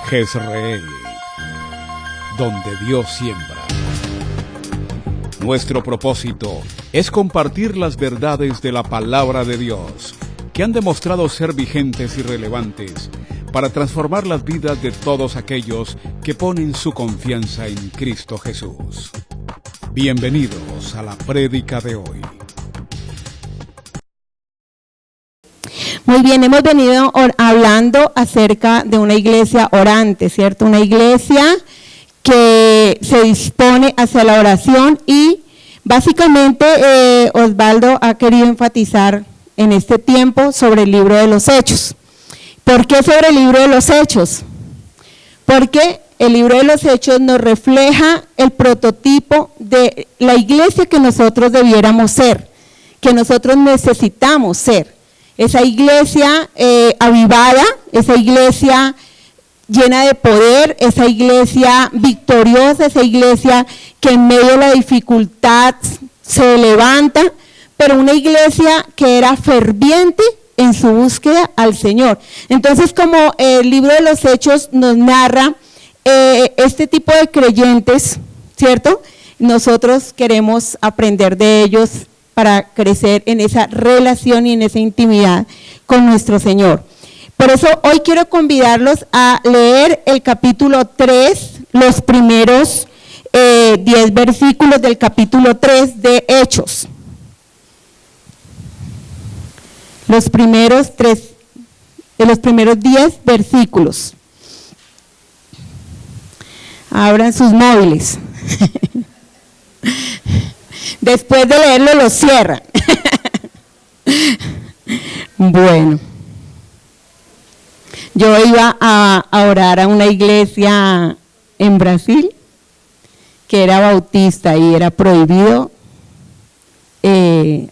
Jezreel, donde Dios siembra. Nuestro propósito es compartir las verdades de la palabra de Dios, que han demostrado ser vigentes y relevantes para transformar las vidas de todos aquellos que ponen su confianza en Cristo Jesús. Bienvenidos a la prédica de hoy. Muy bien, hemos venido hablando acerca de una iglesia orante, ¿cierto? Una iglesia que se dispone hacia la oración y básicamente Osvaldo ha querido enfatizar en este tiempo sobre el libro de los Hechos. ¿Por qué sobre el libro de los Hechos? Porque el libro de los Hechos nos refleja el prototipo de la iglesia que nosotros debiéramos ser, que nosotros necesitamos ser. Esa iglesia avivada, esa iglesia llena de poder, esa iglesia victoriosa, esa iglesia que en medio de la dificultad se levanta, pero una iglesia que era ferviente en su búsqueda al Señor. Entonces, como el libro de los Hechos nos narra este tipo de creyentes, ¿cierto? Nosotros queremos aprender de ellos para crecer en esa relación y en esa intimidad con nuestro Señor. Por eso hoy quiero convidarlos a leer el capítulo 3, los primeros 10 versículos del capítulo 3 de Hechos. Los primeros 10 versículos. Abran sus móviles. Después de leerlo, lo cierran. Bueno, yo iba a orar a una iglesia en Brasil que era bautista y era prohibido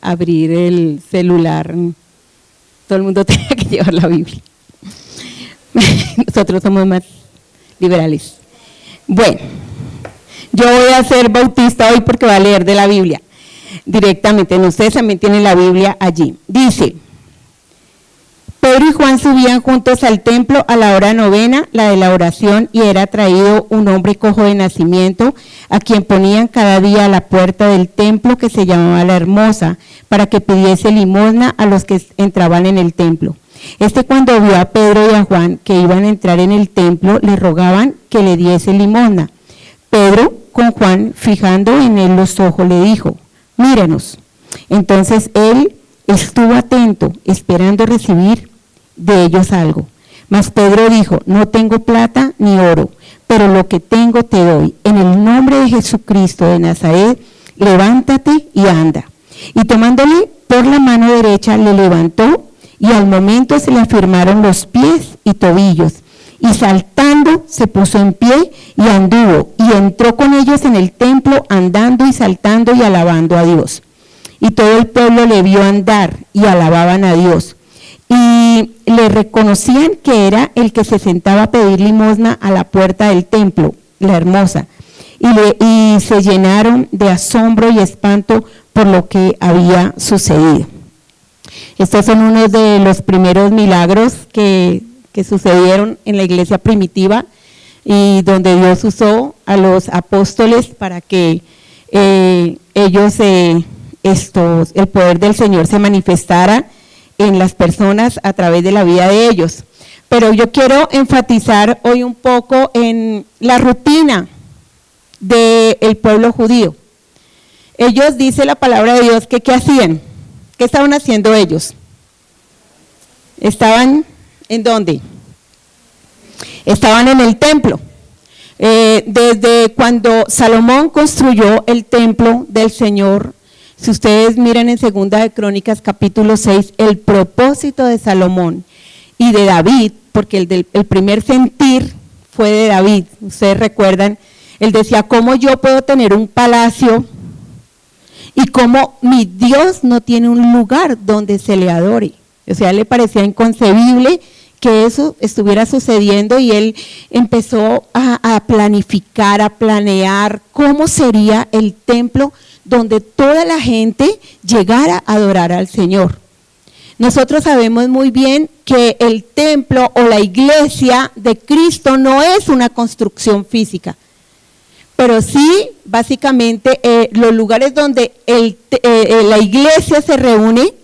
abrir el celular. Todo el mundo tenía que llevar la Biblia. Nosotros somos más liberales. Bueno, yo voy a ser bautista hoy porque voy a leer de la Biblia directamente. Ustedes también tienen la Biblia allí. Dice: Pedro y Juan subían juntos al templo a la hora novena, la de la oración, y era traído un hombre cojo de nacimiento, a quien ponían cada día a la puerta del templo, que se llamaba La Hermosa, para que pidiese limosna a los que entraban en el templo. Cuando vio a Pedro y a Juan que iban a entrar en el templo, le rogaban que le diese limosna. Pedro, con Juan fijando en él los ojos, le dijo: míranos. Entonces él estuvo atento, esperando recibir de ellos algo. Mas Pedro dijo: no tengo plata ni oro, pero lo que tengo te doy. En el nombre de Jesucristo de Nazaret, levántate y anda. Y tomándole por la mano derecha, le levantó, y al momento se le afirmaron los pies y tobillos. Y saltando se puso en pie y anduvo, y entró con ellos en el templo, andando y saltando y alabando a Dios. Y todo el pueblo le vio andar y alababan a Dios. Y le reconocían que era el que se sentaba a pedir limosna a la puerta del templo, La Hermosa. Y se llenaron de asombro y espanto por lo que había sucedido. Estos son unos de los primeros milagros que sucedieron en la iglesia primitiva, y donde Dios usó a los apóstoles para que ellos, el poder del Señor se manifestara en las personas a través de la vida de ellos. Pero yo quiero enfatizar hoy un poco en la rutina del pueblo judío. Ellos, dice la palabra de Dios, que ¿qué hacían? ¿Qué estaban haciendo ellos? Estaban ¿en dónde? Estaban en el templo. Desde cuando Salomón construyó el templo del Señor, si ustedes miran en Segunda de Crónicas capítulo 6, el propósito de Salomón y de David, porque el primer sentir fue de David. Ustedes recuerdan, él decía: ¿cómo yo puedo tener un palacio y cómo mi Dios no tiene un lugar donde se le adore? O sea, le parecía inconcebible que eso estuviera sucediendo, y él empezó a planificar, a planear cómo sería el templo donde toda la gente llegara a adorar al Señor. Nosotros sabemos muy bien que el templo o la iglesia de Cristo no es una construcción física, pero sí, básicamente, los lugares donde la iglesia se reúne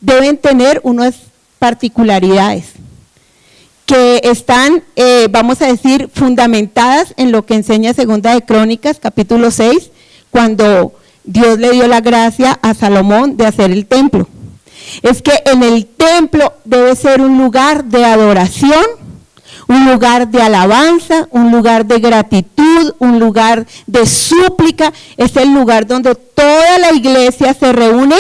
deben tener unas particularidades que están, vamos a decir, fundamentadas en lo que enseña Segunda de Crónicas, capítulo 6, cuando Dios le dio la gracia a Salomón de hacer el templo. Es que en el templo debe ser un lugar de adoración, un lugar de alabanza, un lugar de gratitud, un lugar de súplica. Es el lugar donde toda la iglesia se reúne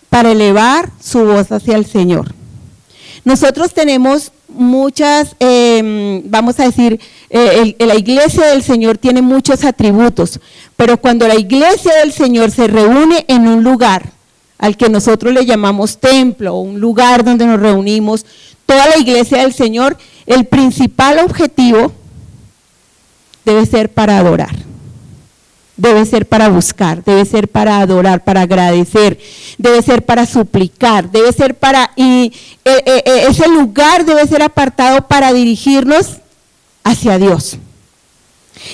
para elevar su voz hacia el Señor. Nosotros tenemos muchas, vamos a decir, la iglesia del Señor tiene muchos atributos, pero cuando la iglesia del Señor se reúne en un lugar al que nosotros le llamamos templo, un lugar donde nos reunimos, toda la iglesia del Señor, el principal objetivo debe ser para adorar, debe ser para buscar, debe ser para adorar, para agradecer, debe ser para suplicar, debe ser para, y ese lugar debe ser apartado para dirigirnos hacia Dios.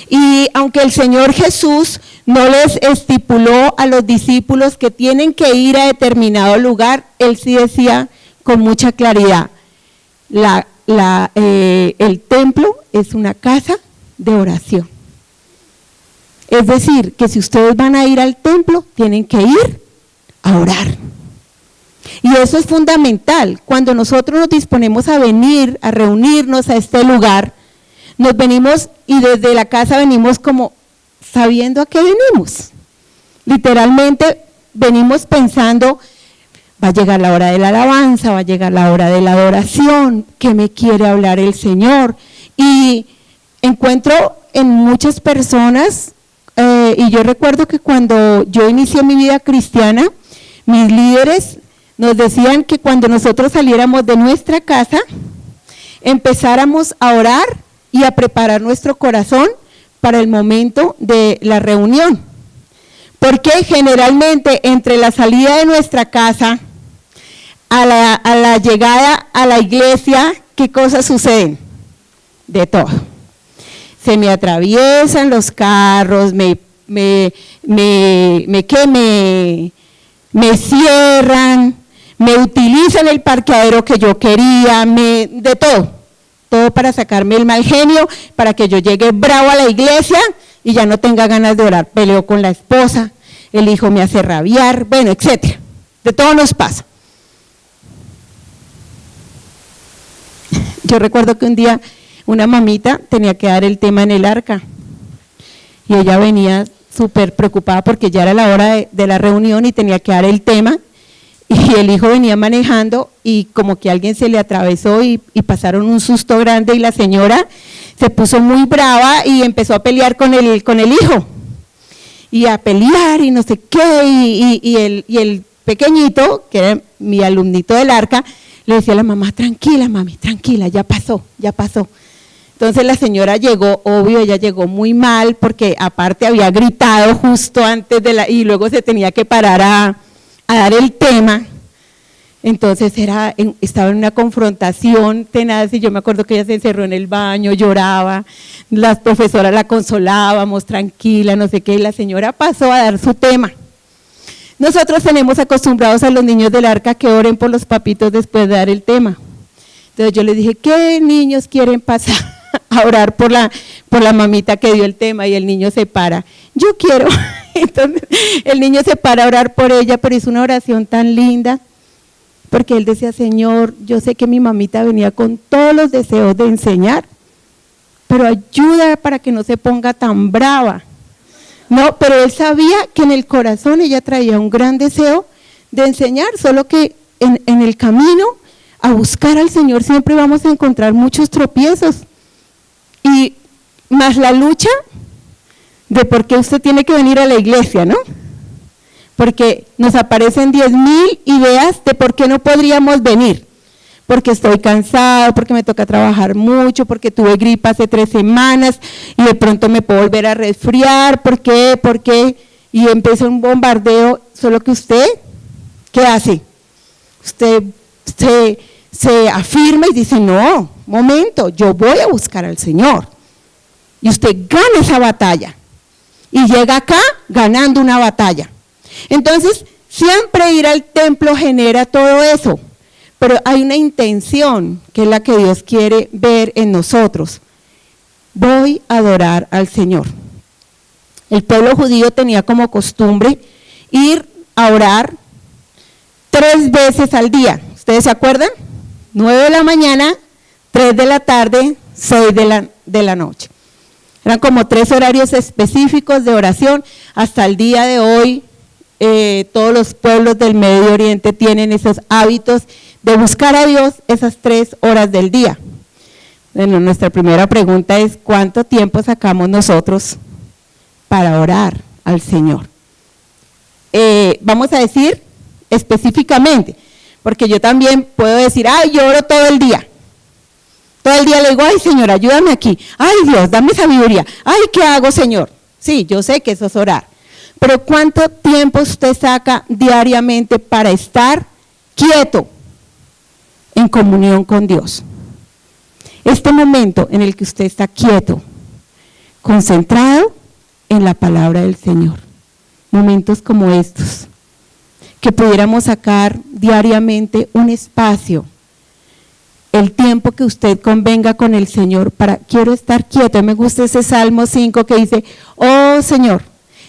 Y aunque el Señor Jesús no les estipuló a los discípulos que tienen que ir a determinado lugar, Él sí decía con mucha claridad, el templo es una casa de oración. Es decir, que si ustedes van a ir al templo, tienen que ir a orar. Y eso es fundamental. Cuando nosotros nos disponemos a venir, a reunirnos a este lugar, nos venimos y desde la casa venimos como sabiendo a qué venimos. Literalmente venimos pensando, va a llegar la hora de la alabanza, va a llegar la hora de la adoración, ¿qué me quiere hablar el Señor? Y encuentro en muchas personas, y yo recuerdo que cuando yo inicié mi vida cristiana, mis líderes nos decían que cuando nosotros saliéramos de nuestra casa, empezáramos a orar y a preparar nuestro corazón para el momento de la reunión. Porque generalmente entre la salida de nuestra casa a la llegada a la iglesia, ¿qué cosas suceden? De todo. Se me atraviesan los carros, me cierran, me utilizan el parqueadero que yo quería, de todo. Todo para sacarme el mal genio, para que yo llegue bravo a la iglesia y ya no tenga ganas de orar. Peleo con la esposa, el hijo me hace rabiar, bueno, etcétera. De todo nos pasa. Yo recuerdo que un día una mamita tenía que dar el tema en el arca y ella venía súper preocupada porque ya era la hora de la reunión y tenía que dar el tema. Y el hijo venía manejando y como que alguien se le atravesó y pasaron un susto grande y la señora se puso muy brava y empezó a pelear con el hijo. Y a pelear y no sé qué, y el pequeñito, que era mi alumnito del arca, le decía a la mamá, tranquila mami, tranquila, ya pasó, ya pasó. Entonces la señora llegó, obvio, ella llegó muy mal porque aparte había gritado justo antes y luego se tenía que parar a dar el tema. Entonces estaba en una confrontación tenaz y yo me acuerdo que ella se encerró en el baño, lloraba, las profesoras la consolábamos, tranquila, no sé qué, y la señora pasó a dar su tema. Nosotros tenemos acostumbrados a los niños del arca que oren por los papitos después de dar el tema. Entonces yo les dije, ¿qué niños quieren pasar a orar por la mamita que dio el tema? Y el niño se para, yo quiero. Entonces el niño se para a orar por ella, pero hizo una oración tan linda, porque él decía, Señor, yo sé que mi mamita venía con todos los deseos de enseñar, pero ayuda para que no se ponga tan brava. No, pero él sabía que en el corazón ella traía un gran deseo de enseñar, solo que en el camino a buscar al Señor siempre vamos a encontrar muchos tropiezos, y más la lucha de por qué usted tiene que venir a la iglesia, ¿no? Porque nos aparecen 10,000 ideas de por qué no podríamos venir. Porque estoy cansado, porque me toca trabajar mucho, porque tuve gripa hace 3 semanas y de pronto me puedo volver a resfriar, ¿por qué? Y empieza un bombardeo, solo que usted, ¿qué hace? usted se afirma y dice, no, momento, yo voy a buscar al Señor. Y usted gana esa batalla. Y llega acá ganando una batalla. Entonces, siempre ir al templo genera todo eso. Pero hay una intención que es la que Dios quiere ver en nosotros. Voy a adorar al Señor. El pueblo judío tenía como costumbre ir a orar 3 veces al día. ¿Ustedes se acuerdan? 9 de la mañana, 3 de la tarde, 6 de la noche. Eran como 3 horarios específicos de oración. Hasta el día de hoy, todos los pueblos del Medio Oriente tienen esos hábitos de buscar a Dios esas 3 horas del día. Bueno, nuestra primera pregunta es, ¿cuánto tiempo sacamos nosotros para orar al Señor? Vamos a decir específicamente, porque yo también puedo decir, ay, yo oro todo el día. Todo el día le digo, ay, Señor, ayúdame aquí. Ay, Dios, dame sabiduría. Ay, ¿qué hago, Señor? Sí, yo sé que eso es orar. Pero ¿cuánto tiempo usted saca diariamente para estar quieto en comunión con Dios? Este momento en el que usted está quieto, concentrado en la palabra del Señor. Momentos como estos, que pudiéramos sacar diariamente un espacio, el tiempo que usted convenga con el Señor para, quiero estar quieto. Me gusta ese Salmo 5 que dice, oh Señor,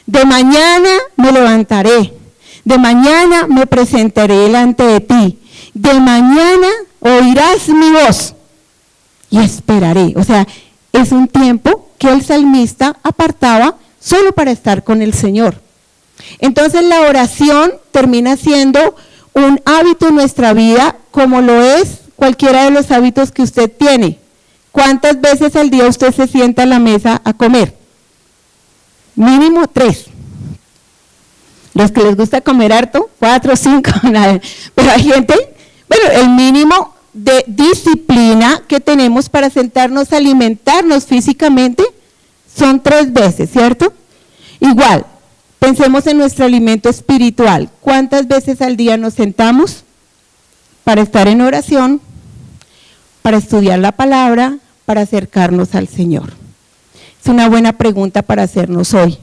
de mañana me levantaré, de mañana me presentaré delante de ti, de mañana oirás mi voz y esperaré. O sea, es un tiempo que el salmista apartaba solo para estar con el Señor. Entonces la oración termina siendo un hábito en nuestra vida, como lo es cualquiera de los hábitos que usted tiene. ¿Cuántas veces al día usted se sienta a la mesa a comer? Mínimo 3. Los que les gusta comer harto, 4, 5, nada. Pero hay gente, bueno, el mínimo de disciplina que tenemos para sentarnos a alimentarnos físicamente son 3 veces, ¿cierto? Igual, pensemos en nuestro alimento espiritual. ¿Cuántas veces al día nos sentamos para estar en oración, para estudiar la palabra, para acercarnos al Señor? Es una buena pregunta para hacernos hoy,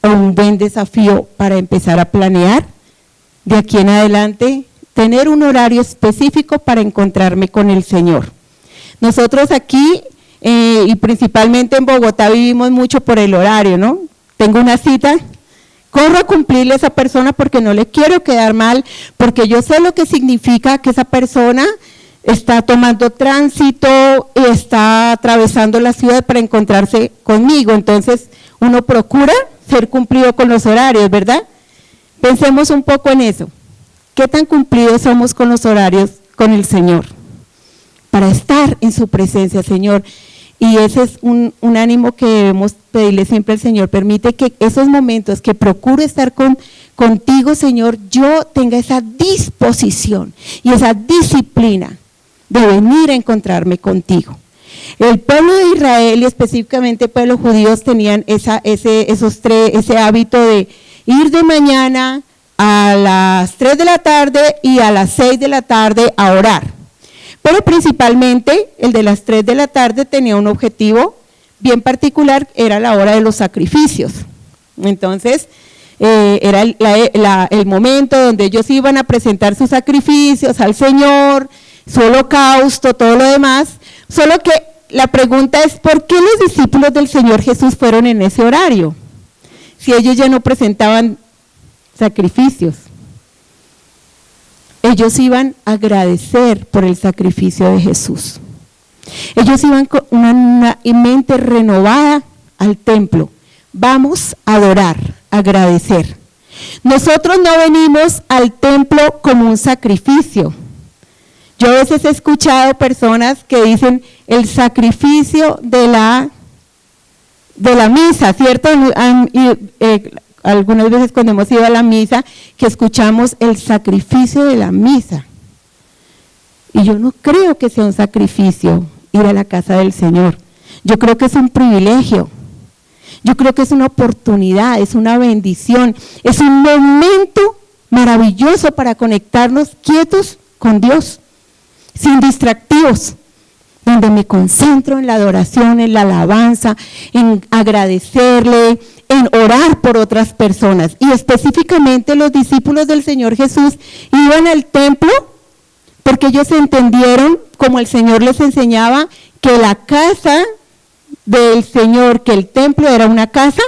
o un buen desafío para empezar a planear de aquí en adelante, tener un horario específico para encontrarme con el Señor. Nosotros aquí, y principalmente en Bogotá, vivimos mucho por el horario, ¿no? Tengo una cita, corro a cumplirle a esa persona porque no le quiero quedar mal, porque yo sé lo que significa que esa persona está tomando tránsito, está atravesando la ciudad para encontrarse conmigo. Entonces, uno procura ser cumplido con los horarios, ¿verdad? Pensemos un poco en eso. ¿Qué tan cumplidos somos con los horarios con el Señor? Para estar en su presencia, Señor. Y ese es un ánimo que debemos pedirle siempre al Señor. Permite que esos momentos que procuro estar contigo, Señor, yo tenga esa disposición y esa disciplina de venir a encontrarme contigo. El pueblo de Israel y específicamente el pueblo judío tenían ese hábito de ir de mañana a las 3 de la tarde y a las 6 de la tarde a orar. Pero principalmente el de las 3 de la tarde tenía un objetivo bien particular, era la hora de los sacrificios. Entonces, era el momento donde ellos iban a presentar sus sacrificios al Señor, su holocausto, todo lo demás. Solo que la pregunta es, ¿por qué los discípulos del Señor Jesús fueron en ese horario? Si ellos ya no presentaban sacrificios. Ellos iban a agradecer por el sacrificio de Jesús. Ellos iban con una mente renovada al templo. Vamos a adorar, a agradecer. Nosotros no venimos al templo como un sacrificio. Yo a veces he escuchado personas que dicen el sacrificio de la misa, ¿cierto? Algunas veces cuando hemos ido a la misa, que escuchamos el sacrificio de la misa. Y yo no creo que sea un sacrificio ir a la casa del Señor. Yo creo que es un privilegio. Yo creo que es una oportunidad, es una bendición, es un momento maravilloso para conectarnos quietos con Dios, sin distractivos, donde me concentro en la adoración, en la alabanza, en agradecerle, en orar por otras personas. Y específicamente los discípulos del Señor Jesús iban al templo porque ellos entendieron, como el Señor les enseñaba, que la casa del Señor, que el templo era una casa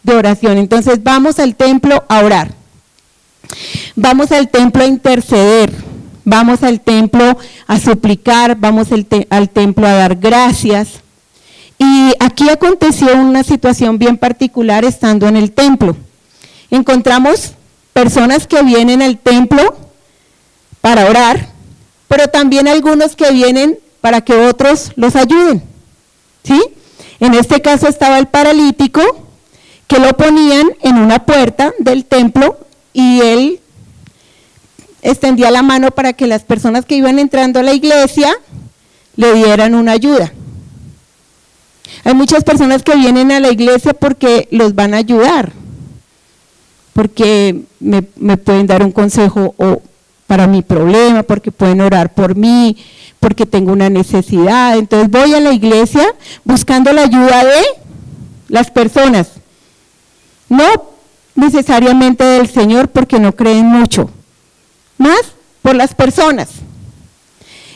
de oración. Entonces vamos al templo a orar, vamos al templo a interceder, vamos al templo a suplicar, vamos al templo a dar gracias. Y aquí aconteció una situación bien particular estando en el templo. Encontramos personas que vienen al templo para orar, pero también algunos que vienen para que otros los ayuden, ¿sí? En este caso estaba el paralítico, que lo ponían en una puerta del templo y él extendía la mano para que las personas que iban entrando a la iglesia le dieran una ayuda. Hay muchas personas que vienen a la iglesia porque los van a ayudar, porque me pueden dar un consejo o para mi problema, porque pueden orar por mí, porque tengo una necesidad. Entonces voy a la iglesia buscando la ayuda de las personas, no necesariamente del Señor porque no creen mucho, más por las personas.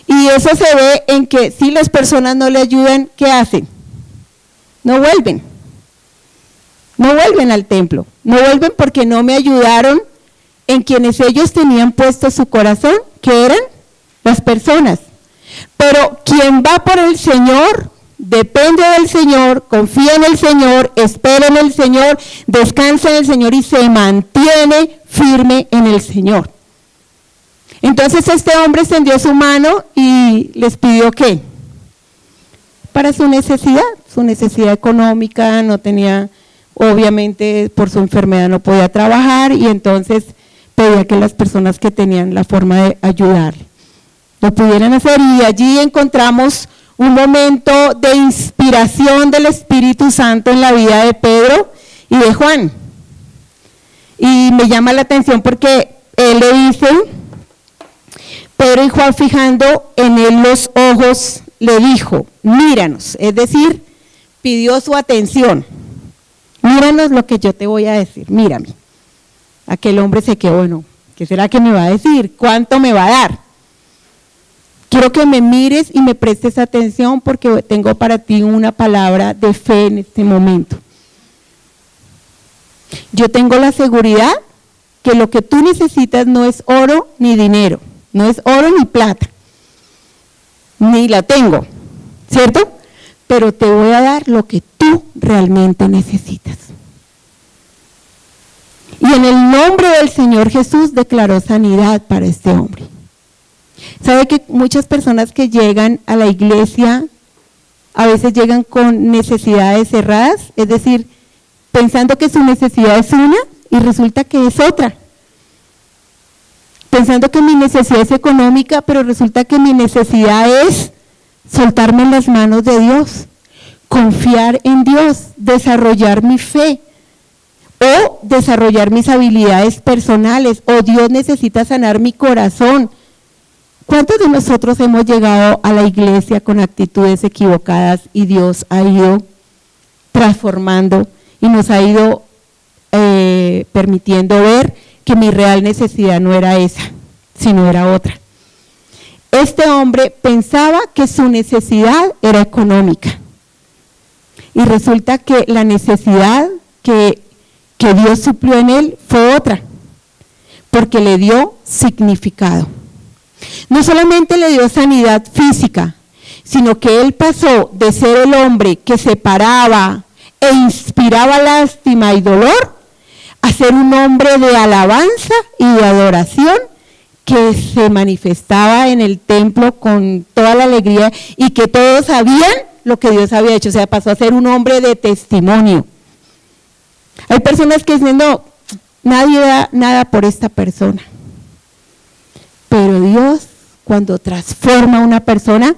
Y eso se ve en que si las personas no le ayudan, ¿qué hacen? No vuelven al templo, no vuelven porque no me ayudaron en quienes ellos tenían puesto su corazón, que eran las personas. Pero quien va por el Señor, depende del Señor, confía en el Señor, espera en el Señor, descansa en el Señor y se mantiene firme en el Señor. Entonces este hombre extendió su mano y les pidió ¿qué? Para su necesidad económica, no tenía, obviamente por su enfermedad no podía trabajar y entonces pedía que las personas que tenían la forma de ayudarle lo pudieran hacer, y allí encontramos un momento de inspiración del Espíritu Santo en la vida de Pedro y de Juan. Y me llama la atención porque él le dice, Pedro y Juan fijando en él los ojos, le dijo, míranos, es decir, pidió su atención, míranos lo que yo te voy a decir, mírame. Aquel hombre se quedó, bueno, ¿qué será que me va a decir? ¿Cuánto me va a dar? Quiero que me mires y me prestes atención porque tengo para ti una palabra de fe en este momento. Yo tengo la seguridad que lo que tú necesitas no es oro ni dinero, no es oro ni plata, ni la tengo, ¿cierto? Pero te voy a dar lo que tú realmente necesitas. Y en el nombre del Señor Jesús declaró sanidad para este hombre. ¿Sabe que muchas personas que llegan a la iglesia a veces llegan con necesidades cerradas? Es decir, pensando que su necesidad es una y resulta que es otra. Pensando que mi necesidad es económica, pero resulta que mi necesidad es soltarme en las manos de Dios, confiar en Dios, desarrollar mi fe o desarrollar mis habilidades personales, o Dios necesita sanar mi corazón. ¿Cuántos de nosotros hemos llegado a la iglesia con actitudes equivocadas y Dios ha ido transformando y nos ha ido permitiendo ver que mi real necesidad no era esa, sino era otra? Este hombre pensaba que su necesidad era económica y resulta que la necesidad que Dios suplió en él fue otra, porque le dio significado. No solamente le dio sanidad física, sino que él pasó de ser el hombre que separaba e inspiraba lástima y dolor a ser un hombre de alabanza y de adoración que se manifestaba en el templo con toda la alegría y que todos sabían lo que Dios había hecho. O sea, pasó a ser un hombre de testimonio. Hay personas que dicen, no, nadie da nada por esta persona. Pero Dios, cuando transforma a una persona,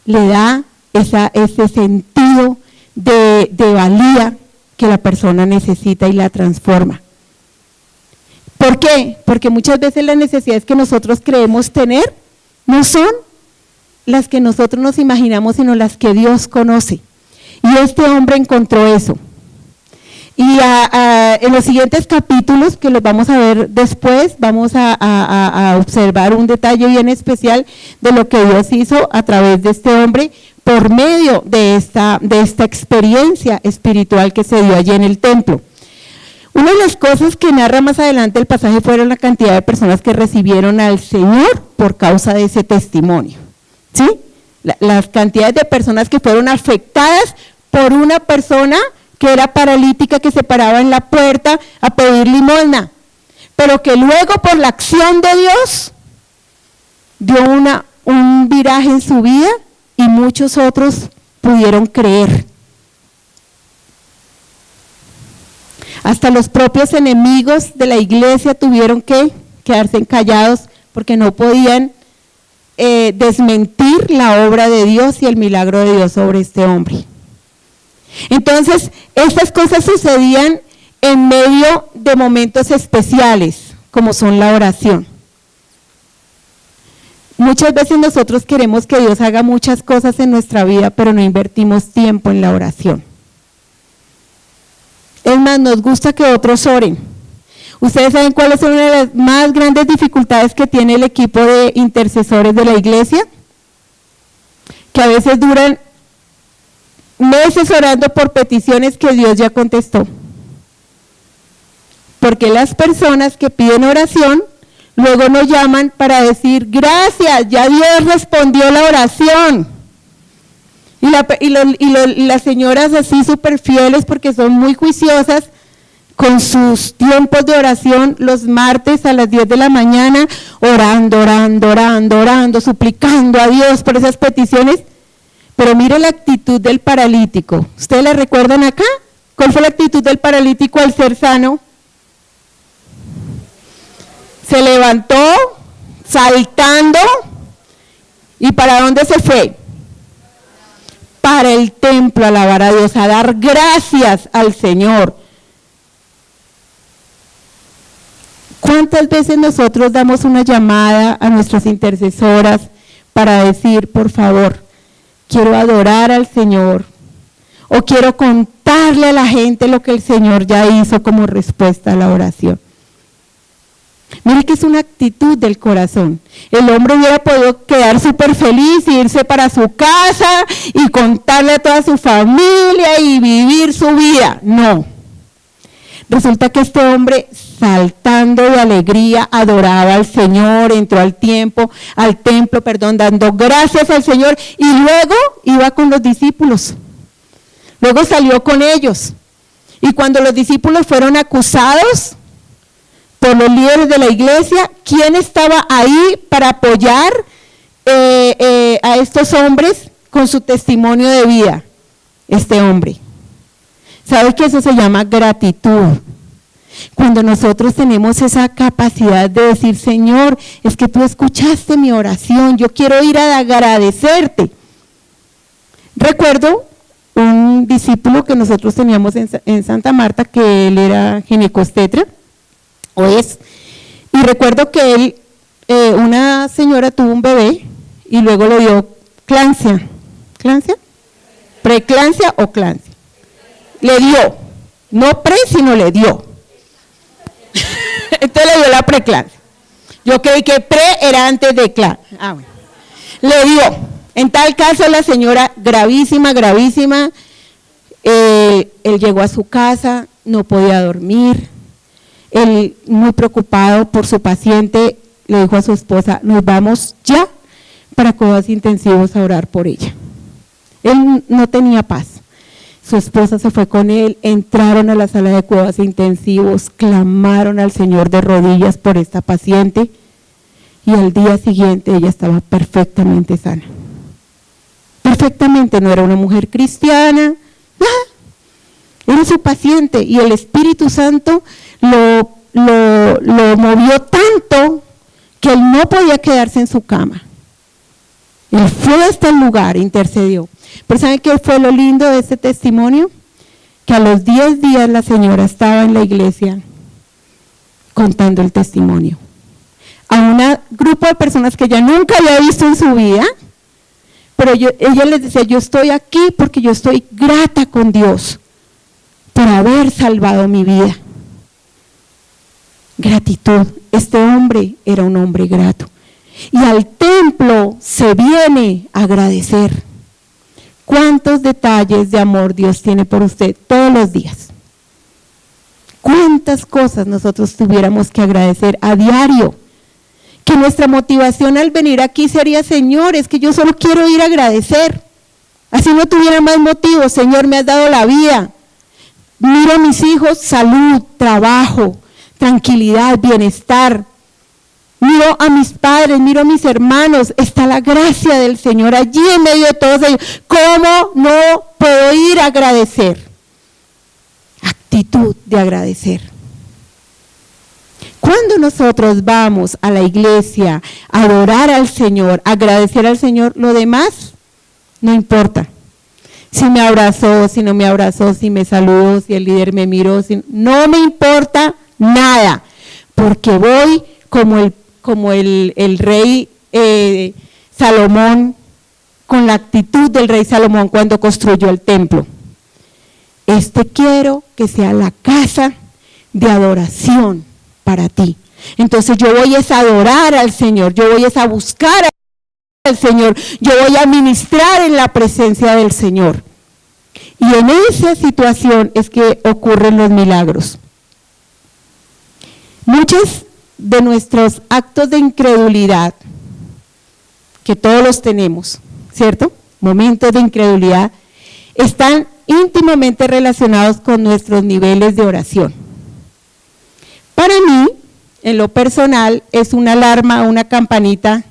le da ese sentido de valía que la persona necesita y la transforma. ¿Por qué? Porque muchas veces las necesidades que nosotros creemos tener no son las que nosotros nos imaginamos, sino las que Dios conoce. Y este hombre encontró eso. Y en los siguientes capítulos, que los vamos a ver después, vamos a observar un detalle bien especial de lo que Dios hizo a través de este hombre por medio de esta experiencia espiritual que se dio allí en el templo. Una de las cosas que narra más adelante el pasaje fueron la cantidad de personas que recibieron al Señor por causa de ese testimonio. ¿Sí? Las cantidades de personas que fueron afectadas por una persona que era paralítica, que se paraba en la puerta a pedir limosna, pero que luego por la acción de Dios dio un viraje en su vida y muchos otros pudieron creer. Hasta los propios enemigos de la iglesia tuvieron que quedarse callados porque no podían desmentir la obra de Dios y el milagro de Dios sobre este hombre. Entonces, estas cosas sucedían en medio de momentos especiales, como son la oración. Muchas veces nosotros queremos que Dios haga muchas cosas en nuestra vida, pero no invertimos tiempo en la oración. Es más, nos gusta que otros oren. ¿Ustedes saben cuáles son una de las más grandes dificultades que tiene el equipo de intercesores de la iglesia? Que a veces duran meses orando por peticiones que Dios ya contestó. Porque las personas que piden oración luego nos llaman para decir, gracias, ya Dios respondió la oración. Y las señoras así súper fieles, porque son muy juiciosas, con sus tiempos de oración los martes a las 10 de la mañana, orando, suplicando a Dios por esas peticiones. Pero mire la actitud del paralítico. ¿Ustedes la recuerdan acá? ¿Cuál fue la actitud del paralítico al ser sano? Se levantó, saltando, ¿y para dónde se fue? Para el templo, a alabar a Dios, a dar gracias al Señor. ¿Cuántas veces nosotros damos una llamada a nuestras intercesoras para decir, por favor, quiero adorar al Señor, o quiero contarle a la gente lo que el Señor ya hizo como respuesta a la oración? Mire que es una actitud del corazón. El hombre hubiera podido quedar súper feliz, irse para su casa y contarle a toda su familia y vivir su vida. No. Resulta que este hombre, saltando de alegría, adoraba al Señor, entró al templo, dando gracias al Señor, y luego iba con los discípulos. Luego salió con ellos. Y cuando los discípulos fueron acusados por los líderes de la iglesia, ¿quién estaba ahí para apoyar a estos hombres con su testimonio de vida? Este hombre. ¿Sabe que eso se llama gratitud? Cuando nosotros tenemos esa capacidad de decir, Señor, es que tú escuchaste mi oración, yo quiero ir a agradecerte. Recuerdo un discípulo que nosotros teníamos en Santa Marta, que él era ginecostetra, y recuerdo que una señora tuvo un bebé y luego le dio clancia. ¿Clancia? ¿Preclancia o clancia? Le dio, no pre, sino le dio. Entonces le dio la preclancia. Yo creí que pre era antes de clancia. Bueno. Le dio. En tal caso la señora, gravísima, él llegó a su casa, no podía dormir. Él, muy preocupado por su paciente, le dijo a su esposa, nos vamos ya para cuidados intensivos a orar por ella. Él no tenía paz. Su esposa se fue con él, entraron a la sala de cuidados intensivos, clamaron al Señor de rodillas por esta paciente, y al día siguiente ella estaba perfectamente sana. Perfectamente, no era una mujer cristiana, era su paciente, y el Espíritu Santo lo movió tanto que él no podía quedarse en su cama. Él fue hasta el lugar, intercedió. Pero ¿saben qué fue lo lindo de este testimonio? Que a los 10 días la señora estaba en la iglesia contando el testimonio. a un grupo de personas que ella nunca había visto en su vida, pero ella les decía, yo estoy aquí porque yo estoy grata con Dios por haber salvado mi vida. Gratitud. Este hombre era un hombre grato. Y al templo se viene a agradecer. ¿Cuántos detalles de amor Dios tiene por usted todos los días? ¿Cuántas cosas nosotros tuviéramos que agradecer a diario? Que nuestra motivación al venir aquí sería, Señor, es que yo solo quiero ir a agradecer. Así no tuviera más motivo. Señor, me has dado la vida. Miro a mis hijos, salud, trabajo, tranquilidad, bienestar. Miro a mis padres, miro a mis hermanos. Está la gracia del Señor allí en medio de todos ellos. ¿Cómo no puedo ir a agradecer? Actitud de agradecer. Cuando nosotros vamos a la iglesia a adorar al Señor, a agradecer al Señor, lo demás no importa. Si me abrazó, si no me abrazó, si me saludó, si el líder me miró, no me importa nada, porque voy como el rey Salomón, con la actitud del rey Salomón cuando construyó el templo. Quiero que sea la casa de adoración para ti. Entonces yo voy a adorar al Señor, yo voy a buscar al Señor, yo voy a ministrar en la presencia del Señor. Y en esa situación es que ocurren los milagros. Muchos de nuestros actos de incredulidad, que todos los tenemos, ¿cierto? Momentos de incredulidad, están íntimamente relacionados con nuestros niveles de oración. Para mí, en lo personal, es una alarma, una campanita,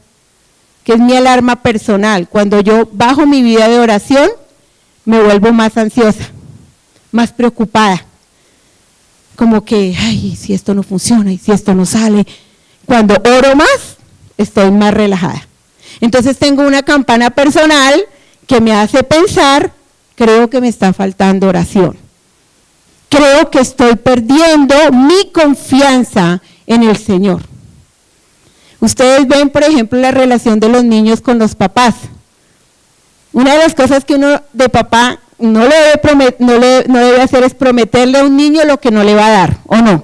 que es mi alarma personal. Cuando yo bajo mi vida de oración, me vuelvo más ansiosa, más preocupada. Como que, ay, si esto no funciona, y si esto no sale. Cuando oro más, estoy más relajada. Entonces tengo una campana personal que me hace pensar, creo que me está faltando oración. Creo que estoy perdiendo mi confianza en el Señor. Ustedes ven, por ejemplo, la relación de los niños con los papás. Una de las cosas que uno de papá no debe hacer es prometerle a un niño lo que no le va a dar, ¿o no?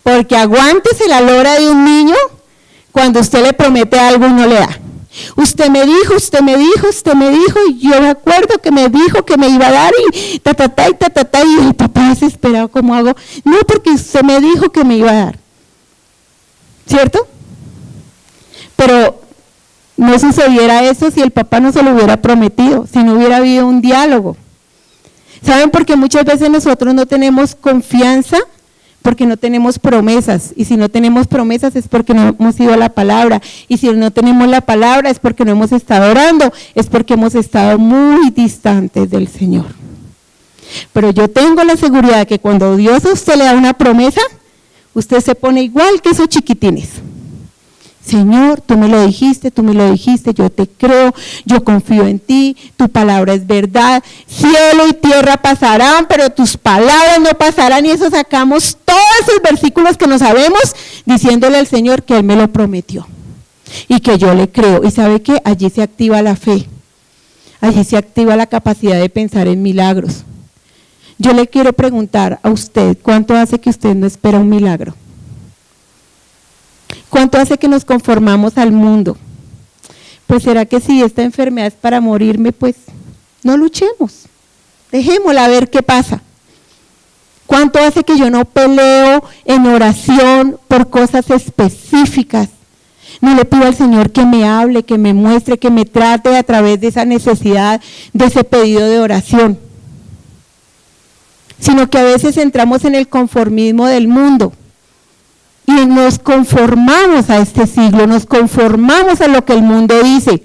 Porque aguántese la lora de un niño cuando usted le promete algo y no le da. Usted me dijo, y yo me acuerdo que me dijo que me iba a dar y y el papá desesperado, ¿cómo hago? No, porque usted me dijo que me iba a dar, ¿cierto? Pero no sucediera eso si el papá no se lo hubiera prometido, si no hubiera habido un diálogo. ¿Saben por qué muchas veces nosotros no tenemos confianza? Porque no tenemos promesas, y si no tenemos promesas es porque no hemos ido a la palabra, y si no tenemos la palabra es porque no hemos estado orando, es porque hemos estado muy distantes del Señor. Pero yo tengo la seguridad de que cuando Dios a usted le da una promesa, usted se pone igual que esos chiquitines. Señor, tú me lo dijiste, yo te creo, yo confío en ti, tu palabra es verdad, cielo y tierra pasarán, pero tus palabras no pasarán, y eso sacamos todos esos versículos que no sabemos, diciéndole al Señor que Él me lo prometió, y que yo le creo, y ¿sabe qué? Allí se activa la fe, allí se activa la capacidad de pensar en milagros. Yo le quiero preguntar a usted, ¿cuánto hace que usted no espera un milagro? ¿Cuánto hace que nos conformamos al mundo? Pues será que si esta enfermedad es para morirme, pues no luchemos, dejémosla a ver qué pasa. ¿Cuánto hace que yo no peleo en oración por cosas específicas? No le pido al Señor que me hable, que me muestre, que me trate a través de esa necesidad, de ese pedido de oración. Sino que a veces entramos en el conformismo del mundo. Y nos conformamos a este siglo, nos conformamos a lo que el mundo dice.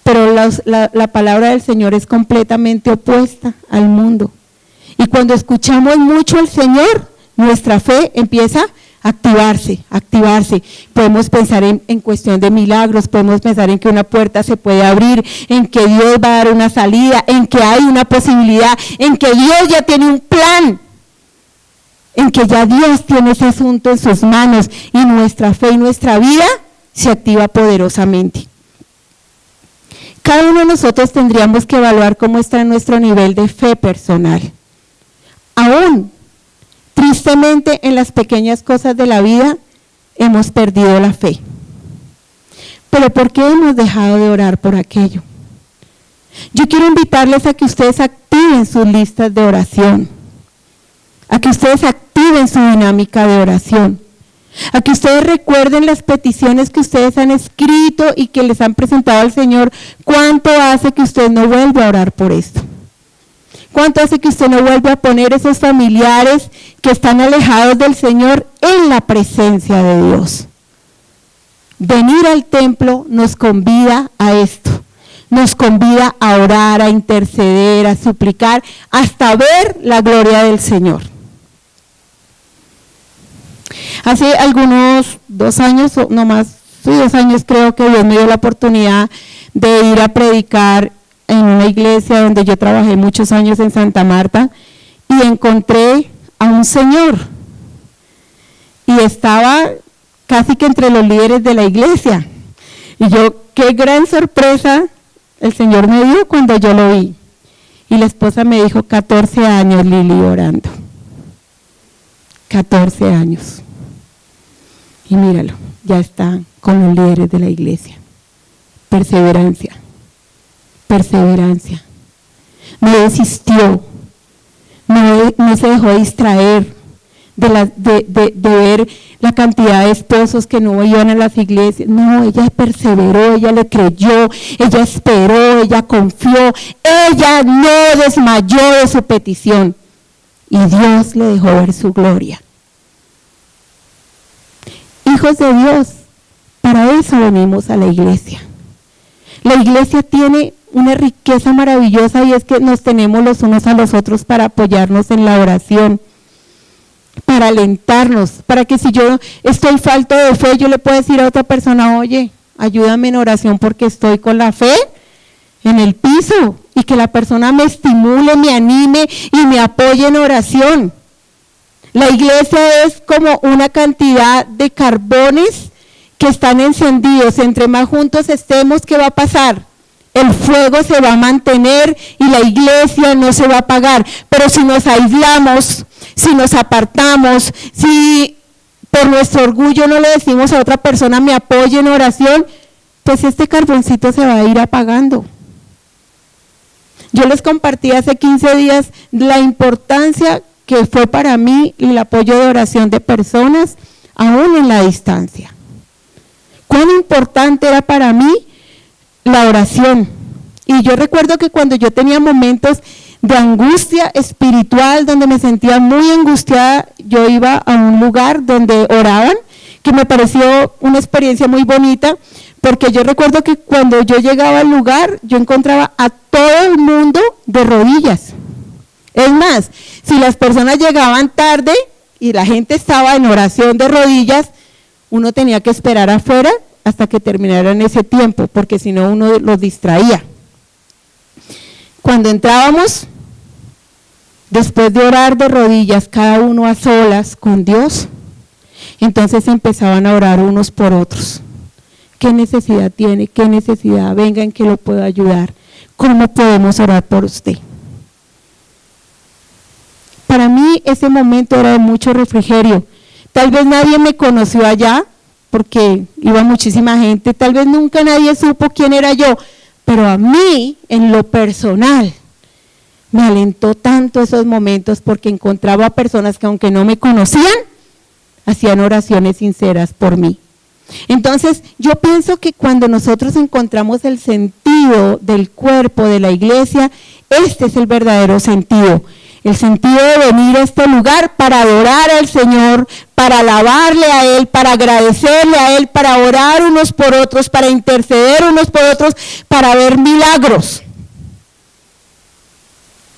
Pero la palabra del Señor es completamente opuesta al mundo. Y cuando escuchamos mucho al Señor, nuestra fe empieza a activarse. Podemos pensar en cuestión de milagros, podemos pensar en que una puerta se puede abrir, en que Dios va a dar una salida, en que hay una posibilidad, en que Dios ya tiene un plan. en que ya Dios tiene ese asunto en sus manos y nuestra fe y nuestra vida se activa poderosamente. Cada uno de nosotros tendríamos que evaluar cómo está nuestro nivel de fe personal. Aún, tristemente, en las pequeñas cosas de la vida hemos perdido la fe. Pero ¿por qué hemos dejado de orar por aquello? Yo quiero invitarles a que ustedes activen sus listas de oración, a que ustedes activen su dinámica de oración, a que ustedes recuerden las peticiones que ustedes han escrito y que les han presentado al Señor. ¿Cuánto hace que usted no vuelva a orar por esto? ¿Cuánto hace que usted no vuelva a poner esos familiares que están alejados del Señor en la presencia de Dios? Venir al templo nos convida a esto. Nos convida a orar, a interceder, a suplicar, hasta ver la gloria del Señor. Hace algunos 2 años, o no más, 2 años creo que Dios me dio la oportunidad de ir a predicar en una iglesia donde yo trabajé muchos años en Santa Marta y encontré a un señor y estaba casi que entre los líderes de la iglesia. Y yo, qué gran sorpresa el Señor me dio cuando yo lo vi. Y la esposa me dijo, 14 años, Lili, orando. 14 años. Y míralo, ya está con los líderes de la iglesia. Perseverancia. Perseverancia. No desistió. No se dejó distraer de ver la cantidad de esposos que no iban a las iglesias. No, ella perseveró, ella le creyó, ella esperó, ella confió, ella no desmayó de su petición y Dios le dejó ver su gloria. Hijos de Dios, para eso venimos a la iglesia. La iglesia tiene una riqueza maravillosa y es que nos tenemos los unos a los otros para apoyarnos en la oración, para alentarnos, para que si yo estoy falto de fe, yo le puedo decir a otra persona, oye, ayúdame en oración porque estoy con la fe en el piso, y que la persona me estimule, me anime y me apoye en oración. La iglesia es como una cantidad de carbones que están encendidos. Entre más juntos estemos, ¿qué va a pasar? El fuego se va a mantener y la iglesia no se va a apagar. Pero si nos aislamos, si nos apartamos, si por nuestro orgullo no le decimos a otra persona me apoye en oración, pues este carboncito se va a ir apagando. Yo les compartí hace 15 días la importancia que fue para mí el apoyo de oración de personas aún en la distancia. Cuán importante era para mí la oración. Y yo recuerdo que cuando yo tenía momentos de angustia espiritual, donde me sentía muy angustiada, yo iba a un lugar donde oraban, que me pareció una experiencia muy bonita, porque yo recuerdo que cuando yo llegaba al lugar, yo encontraba a todo el mundo de rodillas. Es más, si las personas llegaban tarde y la gente estaba en oración de rodillas, uno tenía que esperar afuera hasta que terminaran ese tiempo, porque si no uno los distraía. Cuando entrábamos, después de orar de rodillas, cada uno a solas con Dios, entonces empezaban a orar unos por otros. ¿Qué necesidad tiene? ¿Qué necesidad? Venga, ¿en qué lo puedo ayudar? ¿Cómo podemos orar por usted? Para mí ese momento era de mucho refrigerio. Tal vez nadie me conoció allá, porque iba muchísima gente, tal vez nunca nadie supo quién era yo, pero a mí, en lo personal, me alentó tanto esos momentos porque encontraba a personas que aunque no me conocían, hacían oraciones sinceras por mí. Entonces, yo pienso que cuando nosotros encontramos el sentido del cuerpo de la iglesia, este es el verdadero sentido. El sentido de venir a este lugar para adorar al Señor, para alabarle a Él, para agradecerle a Él, para orar unos por otros, para interceder unos por otros, para ver milagros.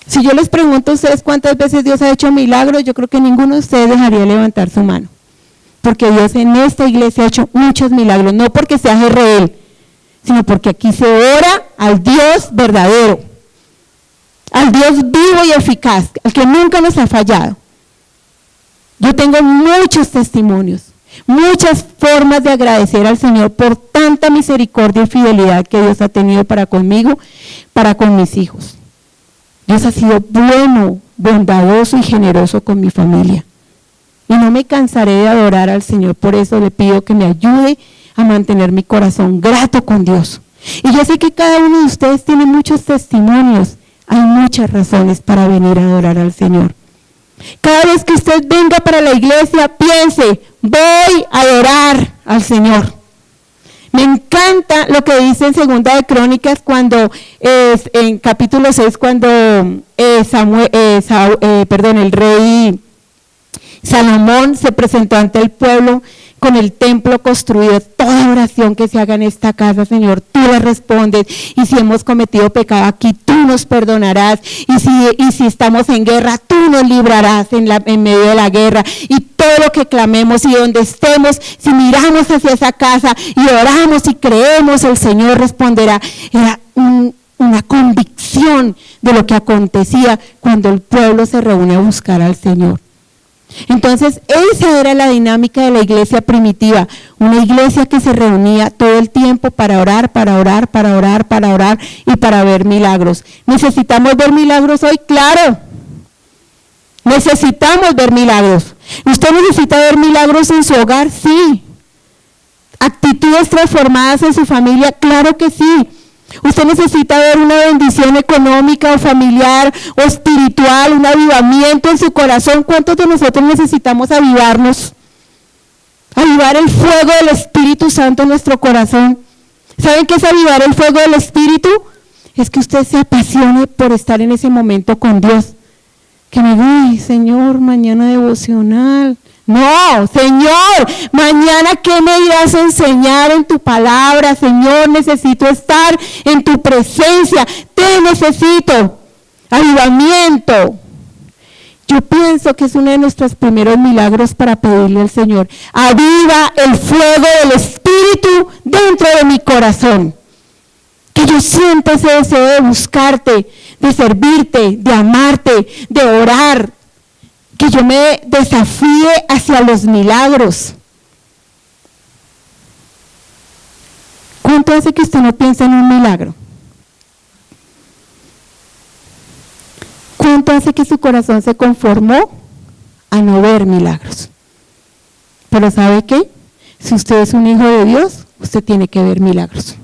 Si yo les pregunto a ustedes cuántas veces Dios ha hecho milagros, yo creo que ninguno de ustedes dejaría levantar su mano. Porque Dios en esta iglesia ha hecho muchos milagros, no porque sea Jezreel, sino porque aquí se ora al Dios verdadero, al Dios vivo y eficaz, al que nunca nos ha fallado. Yo tengo muchos testimonios, muchas formas de agradecer al Señor por tanta misericordia y fidelidad que Dios ha tenido para conmigo, para con mis hijos. Dios ha sido bueno, bondadoso y generoso con mi familia. Y no me cansaré de adorar al Señor, por eso le pido que me ayude a mantener mi corazón grato con Dios. Y yo sé que cada uno de ustedes tiene muchos testimonios, hay muchas razones para venir a adorar al Señor. Cada vez que usted venga para la iglesia, piense, voy a adorar al Señor. Me encanta lo que dice en Segunda de Crónicas, cuando en capítulo 6, cuando el rey Salomón se presentó ante el pueblo con el templo construido. Toda oración que se haga en esta casa, Señor, tú le respondes. Y si hemos cometido pecado aquí, tú nos perdonarás. Y si estamos en guerra, tú nos librarás en medio de la guerra. Y todo lo que clamemos y donde estemos, si miramos hacia esa casa y oramos y creemos, el Señor responderá. Era una convicción de lo que acontecía cuando el pueblo se reúne a buscar al Señor. Entonces, esa era la dinámica de la iglesia primitiva, una iglesia que se reunía todo el tiempo para orar y para ver milagros. ¿Necesitamos ver milagros hoy? Claro, necesitamos ver milagros. ¿Usted necesita ver milagros en su hogar? Sí. ¿Actitudes transformadas en su familia? Claro que sí. Usted necesita ver una bendición económica o familiar o espiritual, un avivamiento en su corazón. ¿Cuántos de nosotros necesitamos avivarnos? Avivar el fuego del Espíritu Santo en nuestro corazón. ¿Saben qué es avivar el fuego del Espíritu? Es que usted se apasione por estar en ese momento con Dios. Que me diga, ay, Señor, mañana devocional. No, Señor, mañana ¿qué me irás a enseñar en tu palabra? Señor, necesito estar en tu presencia, te necesito. Avivamiento. Yo pienso que es uno de nuestros primeros milagros para pedirle al Señor: aviva el fuego del Espíritu dentro de mi corazón. Que yo sienta ese deseo de buscarte, de servirte, de amarte, de orar. Que yo me desafíe hacia los milagros. ¿Cuánto hace que usted no piensa en un milagro? ¿Cuánto hace que su corazón se conformó a no ver milagros? Pero ¿sabe qué? Si usted es un hijo de Dios, usted tiene que ver milagros.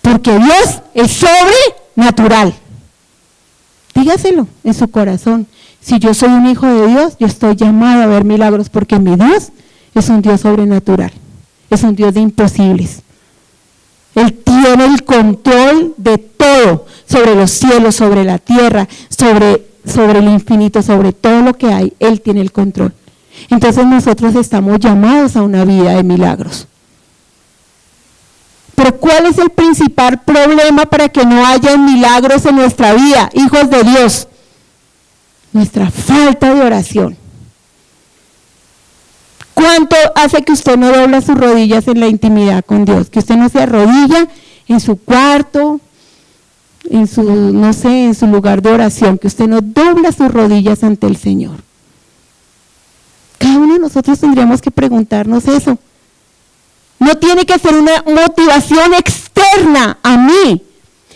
Porque Dios es sobrenatural. Dígaselo en su corazón. Si yo soy un hijo de Dios, yo estoy llamado a ver milagros, porque mi Dios es un Dios sobrenatural, es un Dios de imposibles. Él tiene el control de todo, sobre los cielos, sobre la tierra, sobre el infinito, sobre todo lo que hay. Él tiene el control. Entonces nosotros estamos llamados a una vida de milagros. Pero ¿cuál es el principal problema para que no haya milagros en nuestra vida, hijos de Dios? Nuestra falta de oración. ¿Cuánto hace que usted no dobla sus rodillas en la intimidad con Dios? Que usted no se arrodilla en su cuarto, en su lugar de oración, que usted no dobla sus rodillas ante el Señor. Cada uno de nosotros tendríamos que preguntarnos eso. No tiene que ser una motivación externa a mí.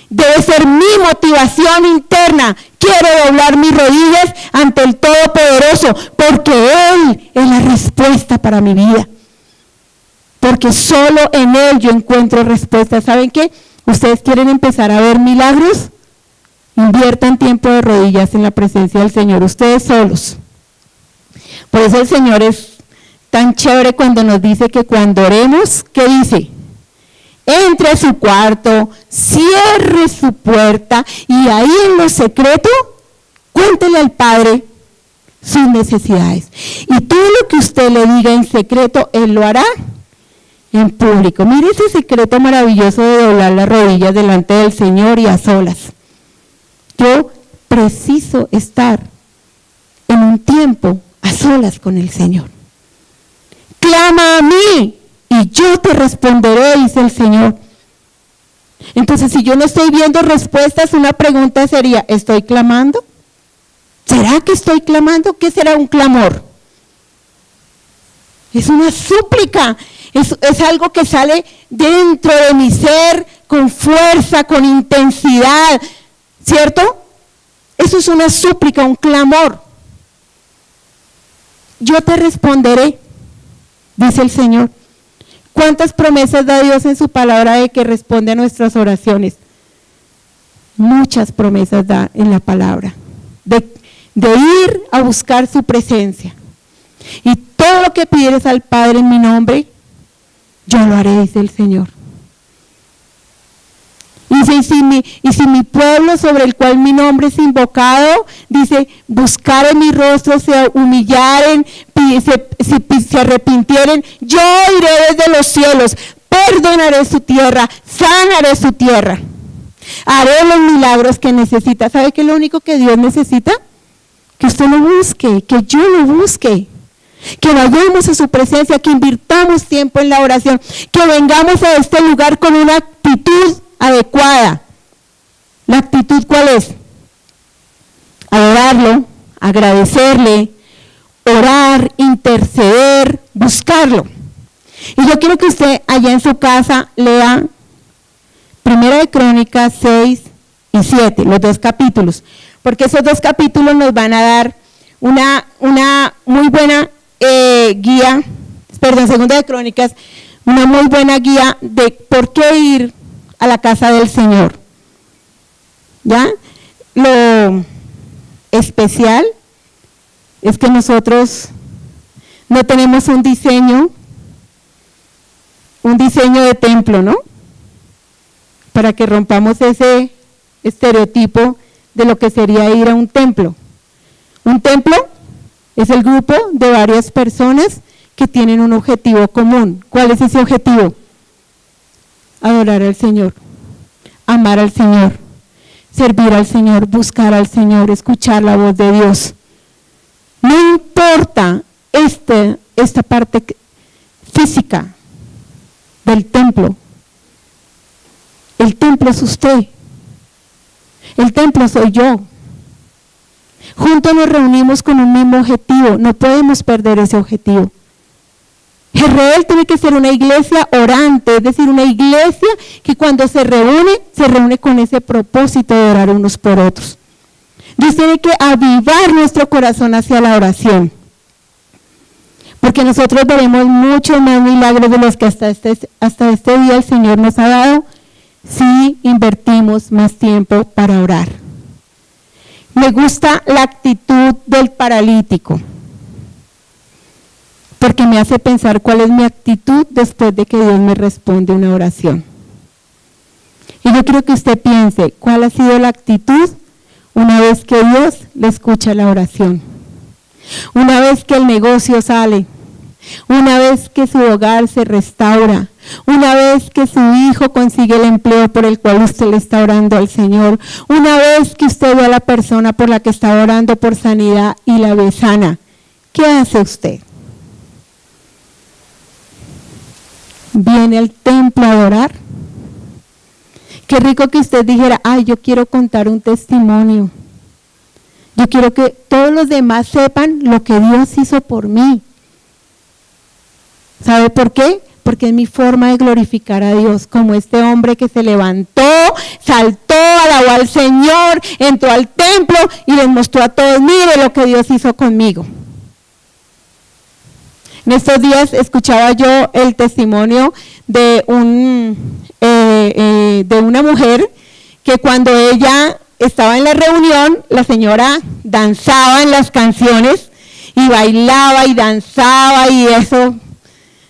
Debe ser mi motivación interna. Quiero doblar mis rodillas ante el Todopoderoso, porque Él es la respuesta para mi vida. Porque solo en Él yo encuentro respuesta. ¿Saben qué? ¿Ustedes quieren empezar a ver milagros? Inviertan tiempo de rodillas en la presencia del Señor, ustedes solos. Por eso el Señor es tan chévere cuando nos dice que cuando oremos, ¿qué dice? Entre a su cuarto, cierre su puerta y ahí en lo secreto, cuéntele al Padre sus necesidades. Y todo lo que usted le diga en secreto, Él lo hará en público. Mire ese secreto maravilloso de doblar las rodillas delante del Señor y a solas. Yo preciso estar en un tiempo a solas con el Señor. Clama a mí y yo te responderé, dice el Señor. Entonces, si yo no estoy viendo respuestas, una pregunta sería: ¿estoy clamando? ¿Será que estoy clamando? ¿Qué será un clamor? Es una súplica, es algo que sale dentro de mi ser con fuerza, con intensidad, ¿cierto? Eso es una súplica, un clamor. Yo te responderé, dice el Señor. ¿Cuántas promesas da Dios en su palabra de que responde a nuestras oraciones? Muchas promesas da en la palabra, de ir a buscar su presencia. Y todo lo que pidieres al Padre en mi nombre, yo lo haré, dice el Señor. Y si mi pueblo sobre el cual mi nombre es invocado, dice, buscaren mi rostro, se humillaren, se arrepintieren, yo iré desde los cielos, perdonaré su tierra, sanaré su tierra, haré los milagros que necesita. ¿Sabe qué es lo único que Dios necesita? Que usted lo busque, que yo lo busque, que vayamos a su presencia, que invirtamos tiempo en la oración, que vengamos a este lugar con una actitud adecuada. ¿La actitud cuál es? Adorarlo, agradecerle, orar, interceder, buscarlo. Y yo quiero que usted allá en su casa lea 1 de Crónicas 6 y 7, los 2 capítulos, porque esos 2 capítulos nos van a dar una muy buena guía, 2 de Crónicas, una muy buena guía de por qué ir a la casa del Señor. ¿Ya? Lo especial es que nosotros no tenemos un diseño de templo, ¿no? Para que rompamos ese estereotipo de lo que sería ir a un templo. Un templo es el grupo de varias personas que tienen un objetivo común. ¿Cuál es ese objetivo? Adorar al Señor, amar al Señor, servir al Señor, buscar al Señor, escuchar la voz de Dios. No importa esta parte física del templo. El templo es usted. El templo soy yo. Juntos nos reunimos con un mismo objetivo. No podemos perder ese objetivo. Israel tiene que ser una iglesia orante, es decir, una iglesia que cuando se reúne con ese propósito de orar unos por otros. Dios tiene que avivar nuestro corazón hacia la oración, porque nosotros veremos muchos más milagros de los que hasta este día el Señor nos ha dado si invertimos más tiempo para orar. Me gusta la actitud del paralítico, porque me hace pensar cuál es mi actitud después de que Dios me responde una oración. Y yo quiero que usted piense cuál ha sido la actitud una vez que Dios le escucha la oración, una vez que el negocio sale, una vez que su hogar se restaura, una vez que su hijo consigue el empleo por el cual usted le está orando al Señor, una vez que usted ve a la persona por la que está orando por sanidad y la ve sana. ¿Qué hace usted? ¿Viene al templo a adorar? Qué rico que usted dijera, ay, yo quiero contar un testimonio. Yo quiero que todos los demás sepan lo que Dios hizo por mí. ¿Sabe por qué? Porque es mi forma de glorificar a Dios, como este hombre que se levantó, saltó, alabó al Señor, entró al templo y les mostró a todos, mire lo que Dios hizo conmigo. En estos días escuchaba yo el testimonio de una mujer que cuando ella estaba en la reunión, la señora danzaba en las canciones y bailaba y danzaba y eso,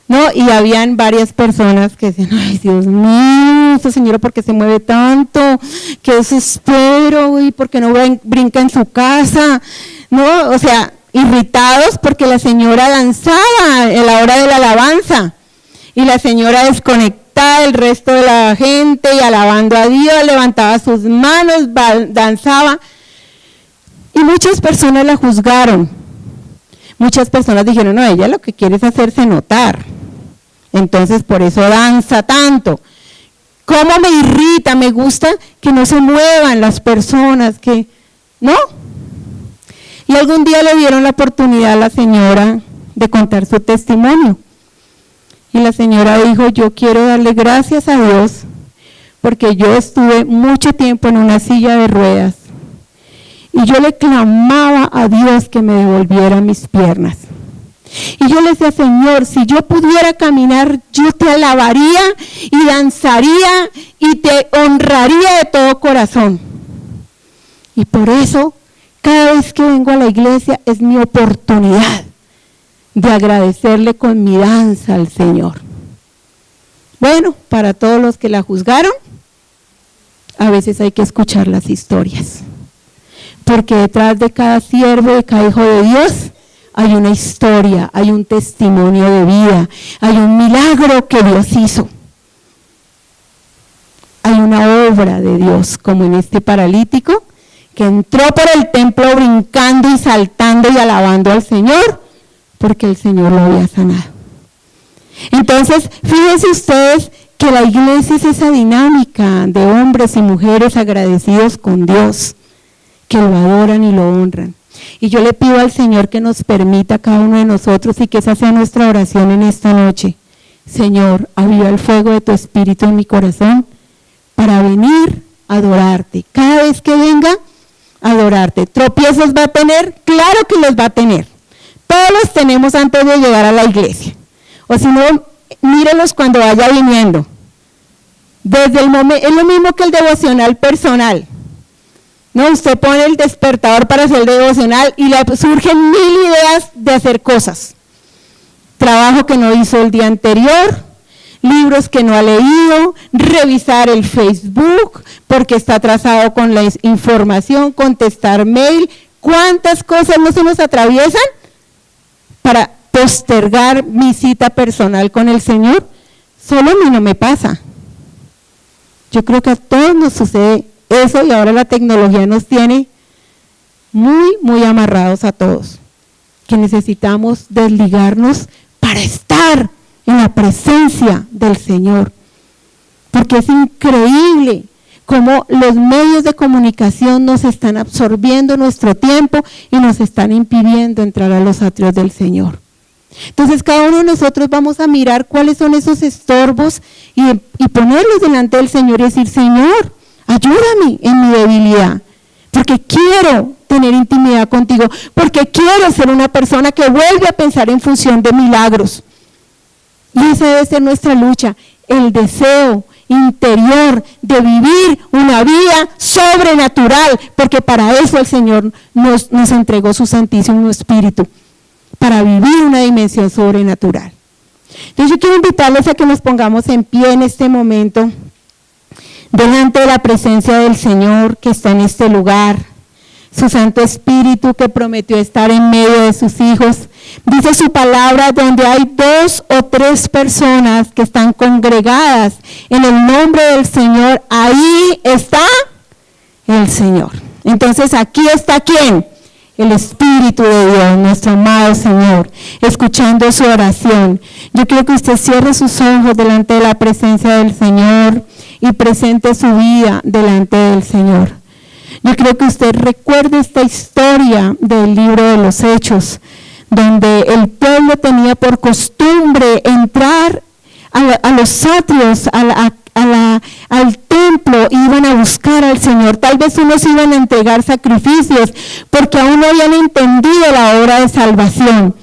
¿no? Y habían varias personas que decían, ay, Dios mío, esta señora, ¿por qué se mueve tanto? ¿Qué desespero? ¿Y por qué no brinca en su casa? ¿No? O sea, irritados porque la señora danzaba en la hora de la alabanza y la señora desconectada del resto de la gente y alabando a Dios, levantaba sus manos, danzaba, y muchas personas la juzgaron. Muchas personas dijeron, no, ella lo que quiere es hacerse notar, entonces por eso danza tanto. ¿Cómo me irrita? Me gusta que no se muevan las personas, ¿no? Y algún día le dieron la oportunidad a la señora de contar su testimonio. Y la señora dijo, yo quiero darle gracias a Dios porque yo estuve mucho tiempo en una silla de ruedas y yo le clamaba a Dios que me devolviera mis piernas. Y yo le decía, Señor, si yo pudiera caminar, yo te alabaría y danzaría y te honraría de todo corazón. Y por eso, cada vez que vengo a la iglesia, es mi oportunidad de agradecerle con mi danza al Señor. Bueno, para todos los que la juzgaron, a veces hay que escuchar las historias. Porque detrás de cada siervo, de cada hijo de Dios, hay una historia, hay un testimonio de vida, hay un milagro que Dios hizo. Hay una obra de Dios, como en este paralítico, que entró por el templo brincando y saltando y alabando al Señor, porque el Señor lo había sanado. Entonces, fíjense ustedes que la iglesia es esa dinámica de hombres y mujeres agradecidos con Dios, que lo adoran y lo honran. Y yo le pido al Señor que nos permita a cada uno de nosotros y que esa sea nuestra oración en esta noche. Señor, aviva el fuego de tu espíritu en mi corazón para venir a adorarte. Cada vez que venga a adorarte. ¿Tropiezos va a tener? Claro que los va a tener. Todos los tenemos antes de llegar a la iglesia. O si no, mírelos cuando vaya viniendo. Desde el momento, es lo mismo que el devocional personal. No, usted pone el despertador para hacer el devocional y le surgen 1000 ideas de hacer cosas. Trabajo que no hizo el día anterior, libros que no ha leído, revisar el Facebook porque está atrasado con la información, contestar mail. ¿Cuántas cosas no se nos atraviesan para postergar mi cita personal con el Señor? Solo a mí no me pasa. Yo creo que a todos nos sucede eso y ahora la tecnología nos tiene muy amarrados a todos, que necesitamos desligarnos para estar en la presencia del Señor, porque es increíble cómo los medios de comunicación nos están absorbiendo nuestro tiempo y nos están impidiendo entrar a los atrios del Señor. Entonces cada uno de nosotros vamos a mirar cuáles son esos estorbos y ponerlos delante del Señor y decir, Señor, ayúdame en mi debilidad, porque quiero tener intimidad contigo, porque quiero ser una persona que vuelve a pensar en función de milagros. Y esa debe ser nuestra lucha, el deseo interior de vivir una vida sobrenatural, porque para eso el Señor nos entregó su Santísimo Espíritu, para vivir una dimensión sobrenatural. Entonces yo quiero invitarles a que nos pongamos en pie en este momento, delante de la presencia del Señor que está en este lugar, su Santo Espíritu que prometió estar en medio de sus hijos. Dice su palabra, donde hay 2 o 3 personas que están congregadas en el nombre del Señor, ahí está el Señor. Entonces aquí está ¿quién? El Espíritu de Dios, nuestro amado Señor, escuchando su oración. Yo quiero que usted cierre sus ojos delante de la presencia del Señor y presente su vida delante del Señor. Yo creo que usted recuerde esta historia del libro de los Hechos, donde el pueblo tenía por costumbre entrar a los atrios, al templo, iban a buscar al Señor. Tal vez unos iban a entregar sacrificios, porque aún no habían entendido la obra de salvación.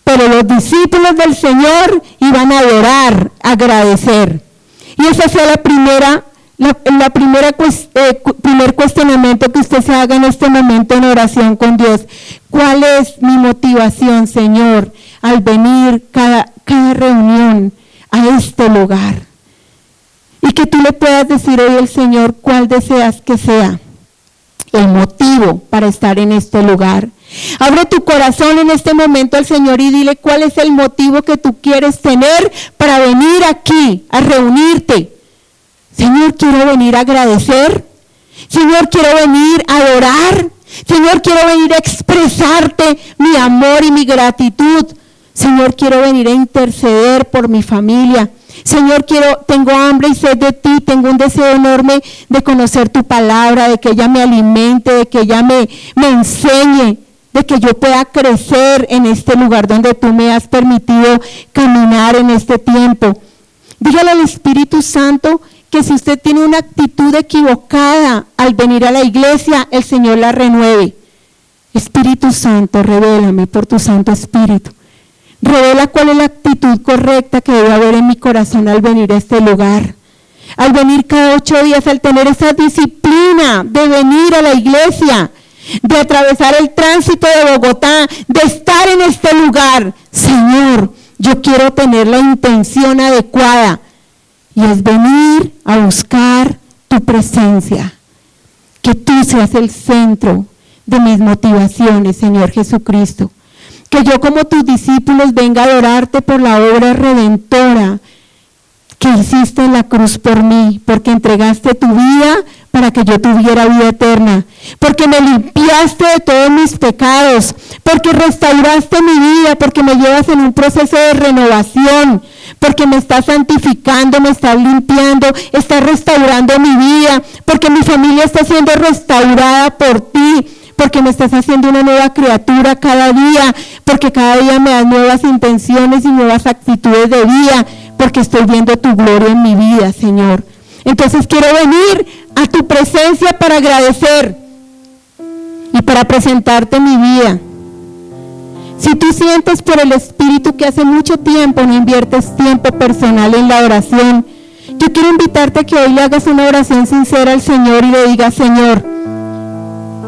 Pero los discípulos del Señor iban a adorar, a agradecer. Y esa fue primer cuestionamiento que usted se haga en este momento en oración con Dios. ¿Cuál es mi motivación, Señor, al venir cada reunión a este lugar? Y que tú le puedas decir hoy al Señor cuál deseas que sea el motivo para estar en este lugar. Abre tu corazón en este momento al Señor y dile cuál es el motivo que tú quieres tener para venir aquí a reunirte. Señor, quiero venir a agradecer. Señor, quiero venir a adorar. Señor, quiero venir a expresarte mi amor y mi gratitud. Señor, quiero venir a interceder por mi familia. Señor, tengo hambre y sed de ti, tengo un deseo enorme de conocer tu palabra, de que ella me alimente, de que ella me enseñe. de que yo pueda crecer en este lugar donde tú me has permitido caminar en este tiempo. Dígale al Espíritu Santo que si usted tiene una actitud equivocada al venir a la iglesia, el Señor la renueve. Espíritu Santo, revélame por tu Santo Espíritu. Revela cuál es la actitud correcta que debe haber en mi corazón al venir a este lugar. Al venir cada 8 días, al tener esa disciplina de venir a la iglesia, de atravesar el tránsito de Bogotá, de estar en este lugar. Señor, yo quiero tener la intención adecuada y es venir a buscar tu presencia. Que tú seas el centro de mis motivaciones, Señor Jesucristo. Que yo como tus discípulos venga a adorarte por la obra redentora que hiciste en la cruz por mí, porque entregaste tu vida para que yo tuviera vida eterna, porque me limpiaste de todos mis pecados, porque restauraste mi vida, porque me llevas en un proceso de renovación, porque me estás santificando, me estás limpiando, estás restaurando mi vida, porque mi familia está siendo restaurada por ti, porque me estás haciendo una nueva criatura cada día, porque cada día me das nuevas intenciones y nuevas actitudes de vida, porque estoy viendo tu gloria en mi vida, Señor. Entonces quiero venir a tu presencia para agradecer y para presentarte mi vida. Si tú sientes por el Espíritu que hace mucho tiempo no inviertes tiempo personal en la oración, yo quiero invitarte a que hoy le hagas una oración sincera al Señor y le digas: Señor,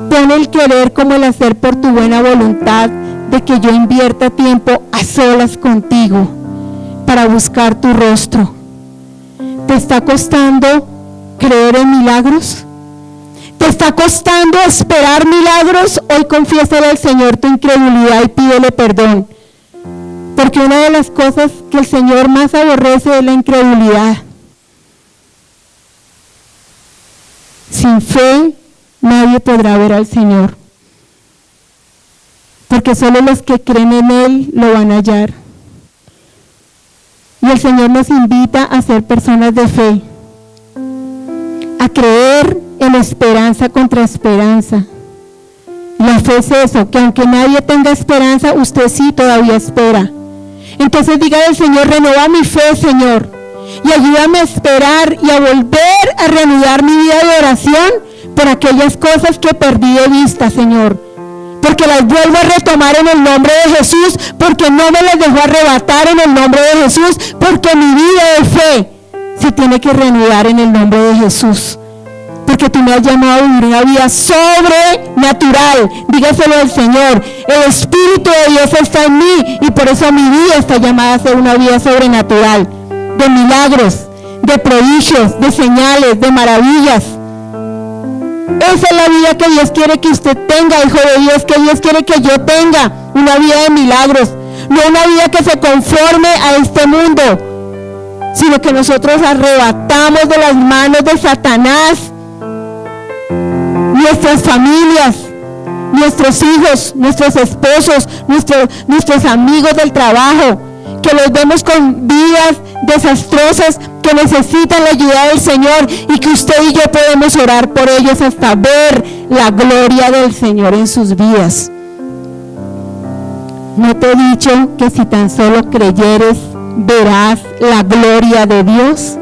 pon el querer como el hacer por tu buena voluntad de que yo invierta tiempo a solas contigo para buscar tu rostro. ¿Te está costando creer en milagros? ¿Te está costando esperar milagros? Hoy confiésale al Señor tu incredulidad y pídele perdón. Porque una de las cosas que el Señor más aborrece es la incredulidad. Sin fe nadie podrá ver al Señor. Porque solo los que creen en Él lo van a hallar. Y el Señor nos invita a ser personas de fe, a creer en esperanza contra esperanza. La fe es eso, que aunque nadie tenga esperanza, usted sí todavía espera. Entonces dígale al Señor: renueva mi fe, Señor, y ayúdame a esperar y a volver a reanudar mi vida de oración por aquellas cosas que perdí de vista, Señor. Porque las vuelvo a retomar en el nombre de Jesús, porque no me las dejo arrebatar en el nombre de Jesús, porque mi vida de fe se tiene que reanudar en el nombre de Jesús. Porque tú me has llamado a vivir una vida sobrenatural. Dígaselo al Señor: el Espíritu de Dios está en mí y por eso mi vida está llamada a ser una vida sobrenatural, de milagros, de prodigios, de señales, de maravillas. Esa es la vida que Dios quiere que usted tenga, hijo de Dios, que Dios quiere que yo tenga, una vida de milagros, no una vida que se conforme a este mundo, sino que nosotros arrebatamos de las manos de Satanás nuestras familias, nuestros hijos, nuestros esposos, nuestros amigos del trabajo, que los vemos con vidas desastrosas, que necesitan la ayuda del Señor y que usted y yo podemos orar por ellos hasta ver la gloria del Señor en sus vidas. ¿No te he dicho que si tan solo creyeres verás la gloria de Dios?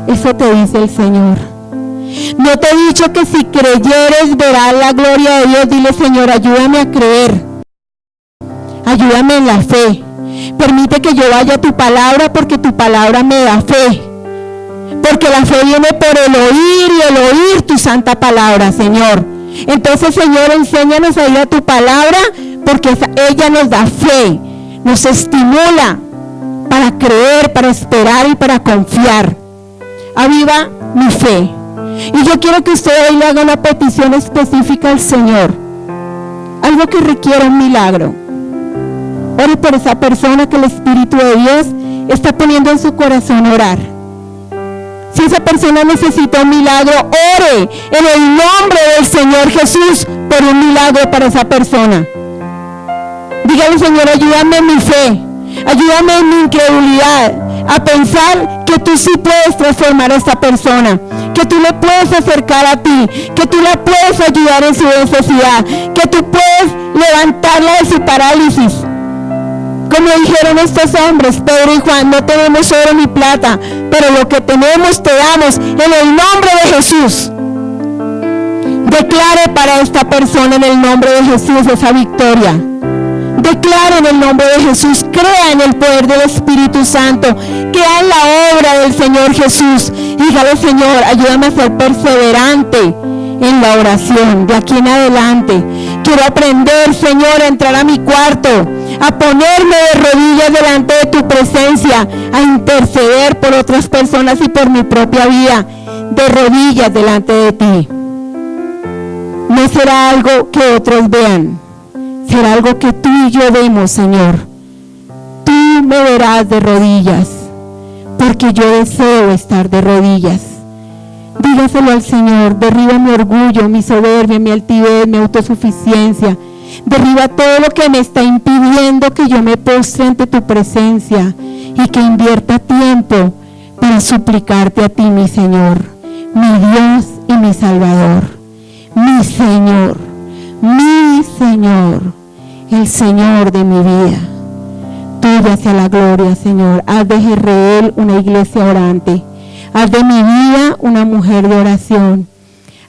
Eso te dice el Señor. ¿No te he dicho que si creyeres verás la gloria de Dios? Dile: Señor, ayúdame a creer, ayúdame en la fe. Permite que yo vaya a tu palabra, porque tu palabra me da fe. Porque la fe viene por el oír y el oír tu santa palabra, Señor. Entonces, Señor, enséñanos a ir a tu palabra, porque ella nos da fe, nos estimula para creer, para esperar y para confiar. Aviva mi fe. Y yo quiero que usted hoy le haga una petición específica al Señor. Algo que requiera un milagro. Ore por esa persona que el Espíritu de Dios está poniendo en su corazón orar. Si esa persona necesita un milagro, ore en el nombre del Señor Jesús por un milagro para esa persona. Dígale: Señor, ayúdame en mi fe, ayúdame en mi incredulidad, a pensar que tú sí puedes transformar a esta persona, que tú le puedes acercar a ti, que tú la puedes ayudar en su necesidad, que tú puedes levantarla de su parálisis. Como dijeron estos hombres, Pedro y Juan, no tenemos oro ni plata, pero lo que tenemos te damos en el nombre de Jesús. Declare para esta persona en el nombre de Jesús esa victoria. Declare en el nombre de Jesús, crea en el poder del Espíritu Santo, crea en la obra del Señor Jesús. Dígale: Señor, ayúdame a ser perseverante en la oración de aquí en adelante. Quiero aprender, Señor, a entrar a mi cuarto, a ponerme de rodillas delante de tu presencia, a interceder por otras personas y por mi propia vida, de rodillas delante de ti. No será algo que otros vean, será algo que tú y yo vemos, Señor. Tú me verás de rodillas, porque yo deseo estar de rodillas. Dígaselo al Señor: derriba mi orgullo, mi soberbia, mi altivez, mi autosuficiencia. Derriba todo lo que me está impidiendo que yo me postre ante tu presencia y que invierta tiempo para suplicarte a ti, mi Señor, mi Dios y mi Salvador. Mi Señor, el Señor de mi vida. Tuya sea la gloria, Señor. Haz de Jezreel una iglesia orante. Haz de mi vida una mujer de oración.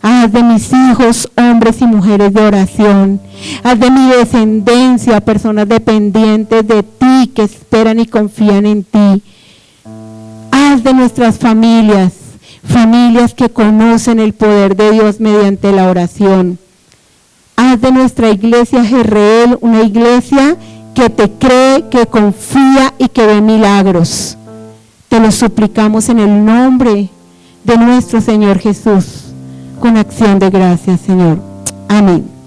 Haz de mis hijos hombres y mujeres de oración. Haz de mi descendencia personas dependientes de ti, que esperan y confían en ti. Haz de nuestras familias que conocen el poder de Dios mediante la oración. Haz de nuestra iglesia Jezreel una iglesia que te cree, que confía y que ve milagros. Te lo suplicamos en el nombre de nuestro Señor Jesús, con acción de gracias, Señor. Amén.